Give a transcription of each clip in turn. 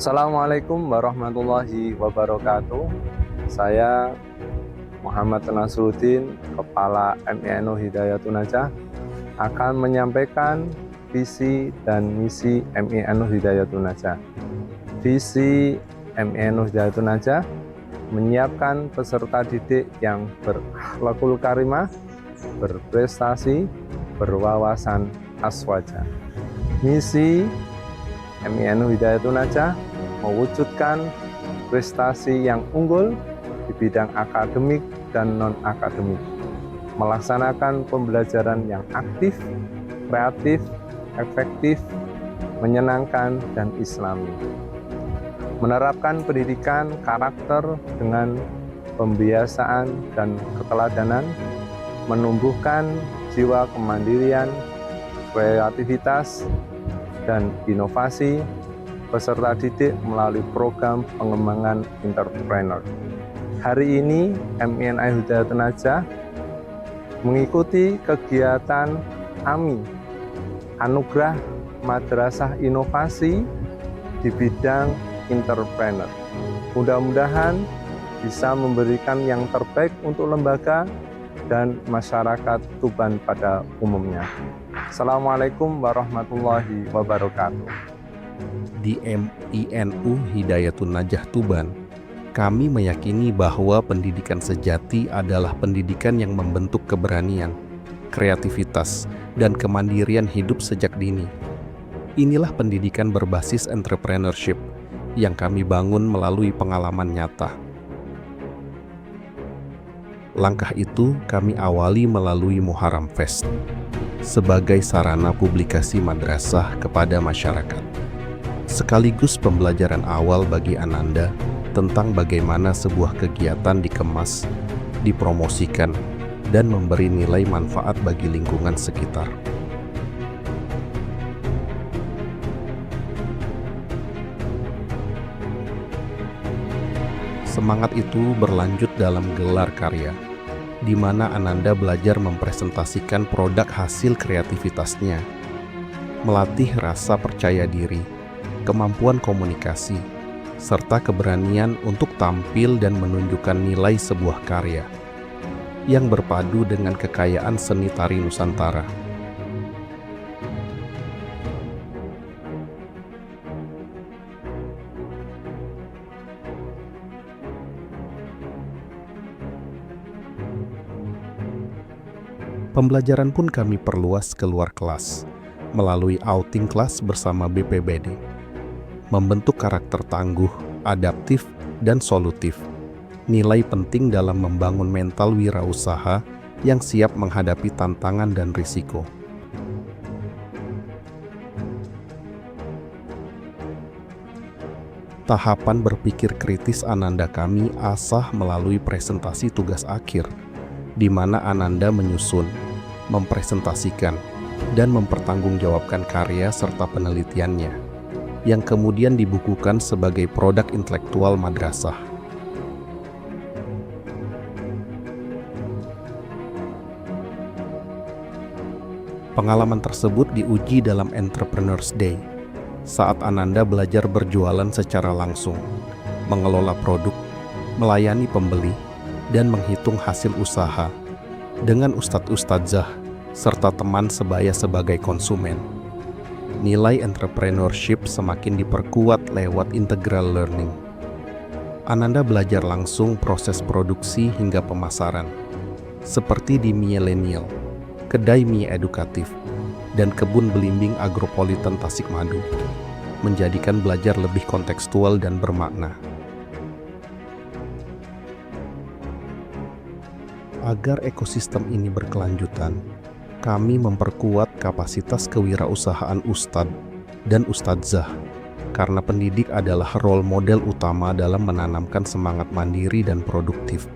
Assalamualaikum warahmatullahi wabarakatuh. Saya Muhammad Nasruddin, Kepala MENU Hidayatun Najah, akan menyampaikan visi dan misi MENU Hidayatun Najah. Visi MENU Hidayatun Najah menyiapkan peserta didik yang berakhlakul karimah, berprestasi, berwawasan aswaja. Misi MENU Hidayatun Najah mewujudkan prestasi yang unggul di bidang akademik dan non-akademik, melaksanakan pembelajaran yang aktif, kreatif, efektif, menyenangkan, dan islami, menerapkan pendidikan karakter dengan pembiasaan dan keteladanan, menumbuhkan jiwa kemandirian, kreativitas, dan inovasi peserta didik melalui program pengembangan entrepreneur. Hari ini MENU Hidayatun Najah mengikuti kegiatan AMI, Anugerah Madrasah Inovasi di bidang entrepreneur. Mudah-mudahan bisa memberikan yang terbaik untuk lembaga dan masyarakat Tuban pada umumnya. Assalamualaikum warahmatullahi wabarakatuh. Di MENU Hidayatun Najah Tuban, kami meyakini bahwa pendidikan sejati adalah pendidikan yang membentuk keberanian, kreativitas, dan kemandirian hidup sejak dini. Inilah pendidikan berbasis entrepreneurship yang kami bangun melalui pengalaman nyata. Langkah itu kami awali melalui Muharram Fest sebagai sarana publikasi madrasah kepada masyarakat, sekaligus pembelajaran awal bagi Ananda tentang bagaimana sebuah kegiatan dikemas, dipromosikan, dan memberi nilai manfaat bagi lingkungan sekitar. Semangat itu berlanjut dalam gelar karya, di mana Ananda belajar mempresentasikan produk hasil kreativitasnya, melatih rasa percaya diri, kemampuan komunikasi, serta keberanian untuk tampil dan menunjukkan nilai sebuah karya yang berpadu dengan kekayaan seni tari Nusantara. Pembelajaran pun kami perluas keluar kelas, melalui outing kelas bersama BPBD. Membentuk karakter tangguh, adaptif, dan solutif. Nilai penting dalam membangun mental wirausaha yang siap menghadapi tantangan dan risiko. Tahapan berpikir kritis Ananda kami asah melalui presentasi tugas akhir, di mana Ananda menyusun, mempresentasikan, dan mempertanggungjawabkan karya serta penelitiannya, yang kemudian dibukukan sebagai produk intelektual madrasah. Pengalaman tersebut diuji dalam Entrepreneurs Day, saat Ananda belajar berjualan secara langsung, mengelola produk, melayani pembeli, dan menghitung hasil usaha dengan ustadz-ustadzah serta teman sebaya sebagai konsumen. Nilai entrepreneurship semakin diperkuat lewat integral learning. Ananda belajar langsung proses produksi hingga pemasaran, seperti di Millennial, kedai mie edukatif, dan kebun belimbing agropolitan Tasikmadu, menjadikan belajar lebih kontekstual dan bermakna. Agar ekosistem ini berkelanjutan, kami memperkuat kapasitas kewirausahaan ustadz dan ustadzah, karena pendidik adalah role model utama dalam menanamkan semangat mandiri dan produktif.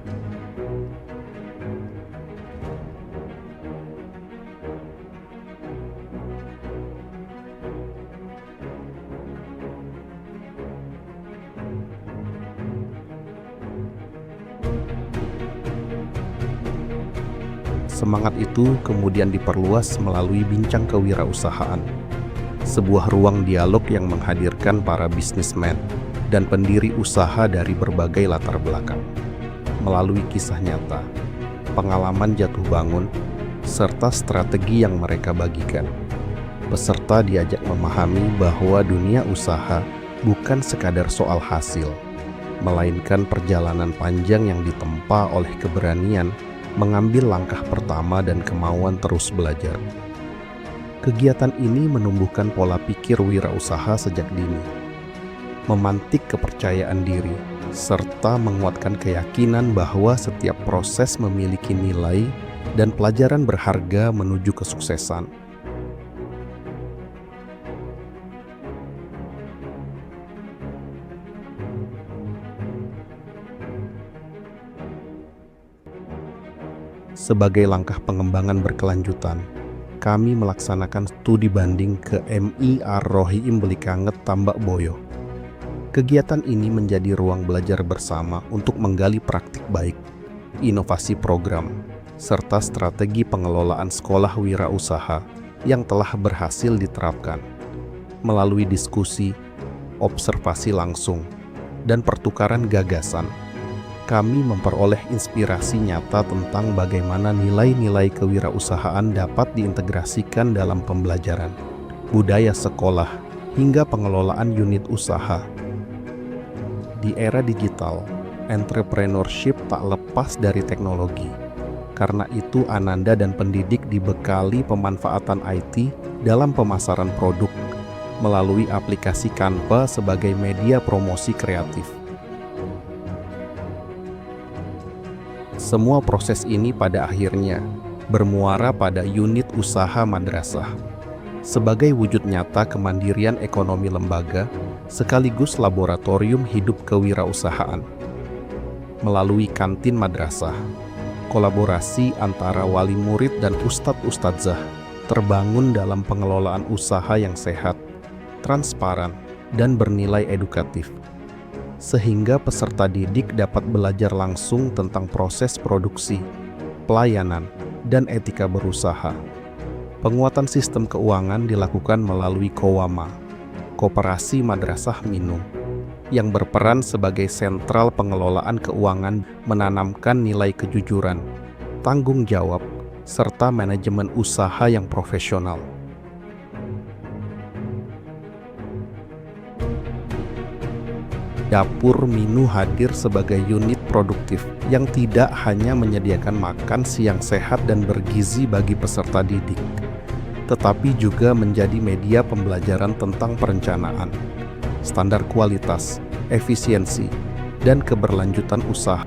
Semangat itu kemudian diperluas melalui bincang kewirausahaan, sebuah ruang dialog yang menghadirkan para bisnismen dan pendiri usaha dari berbagai latar belakang. Melalui kisah nyata, pengalaman jatuh bangun, serta strategi yang mereka bagikan, peserta diajak memahami bahwa dunia usaha bukan sekadar soal hasil, melainkan perjalanan panjang yang ditempa oleh keberanian mengambil langkah pertama dan kemauan terus belajar. Kegiatan ini menumbuhkan pola pikir wirausaha sejak dini, memantik kepercayaan diri, serta menguatkan keyakinan bahwa setiap proses memiliki nilai dan pelajaran berharga menuju kesuksesan. Sebagai langkah pengembangan berkelanjutan, kami melaksanakan studi banding ke MI Ar-Rohim Belikanget Tambak Boyo. Kegiatan ini menjadi ruang belajar bersama untuk menggali praktik baik, inovasi program, serta strategi pengelolaan sekolah wirausaha yang telah berhasil diterapkan. Melalui diskusi, observasi langsung, dan pertukaran gagasan, kami memperoleh inspirasi nyata tentang bagaimana nilai-nilai kewirausahaan dapat diintegrasikan dalam pembelajaran, budaya sekolah, hingga pengelolaan unit usaha. Di era digital, entrepreneurship tak lepas dari teknologi. Karena itu, Ananda dan pendidik dibekali pemanfaatan IT dalam pemasaran produk melalui aplikasi Canva sebagai media promosi kreatif. Semua proses ini pada akhirnya bermuara pada unit usaha madrasah sebagai wujud nyata kemandirian ekonomi lembaga sekaligus laboratorium hidup kewirausahaan. Melalui kantin madrasah, kolaborasi antara wali murid dan ustadz-ustadzah terbangun dalam pengelolaan usaha yang sehat, transparan, dan bernilai edukatif, sehingga peserta didik dapat belajar langsung tentang proses produksi, pelayanan, dan etika berusaha. Penguatan sistem keuangan dilakukan melalui Kowama, Koperasi Madrasah Minu, yang berperan sebagai sentral pengelolaan keuangan, menanamkan nilai kejujuran, tanggung jawab, serta manajemen usaha yang profesional. Dapur Minu hadir sebagai unit produktif yang tidak hanya menyediakan makan siang sehat dan bergizi bagi peserta didik, tetapi juga menjadi media pembelajaran tentang perencanaan, standar kualitas, efisiensi, dan keberlanjutan usaha.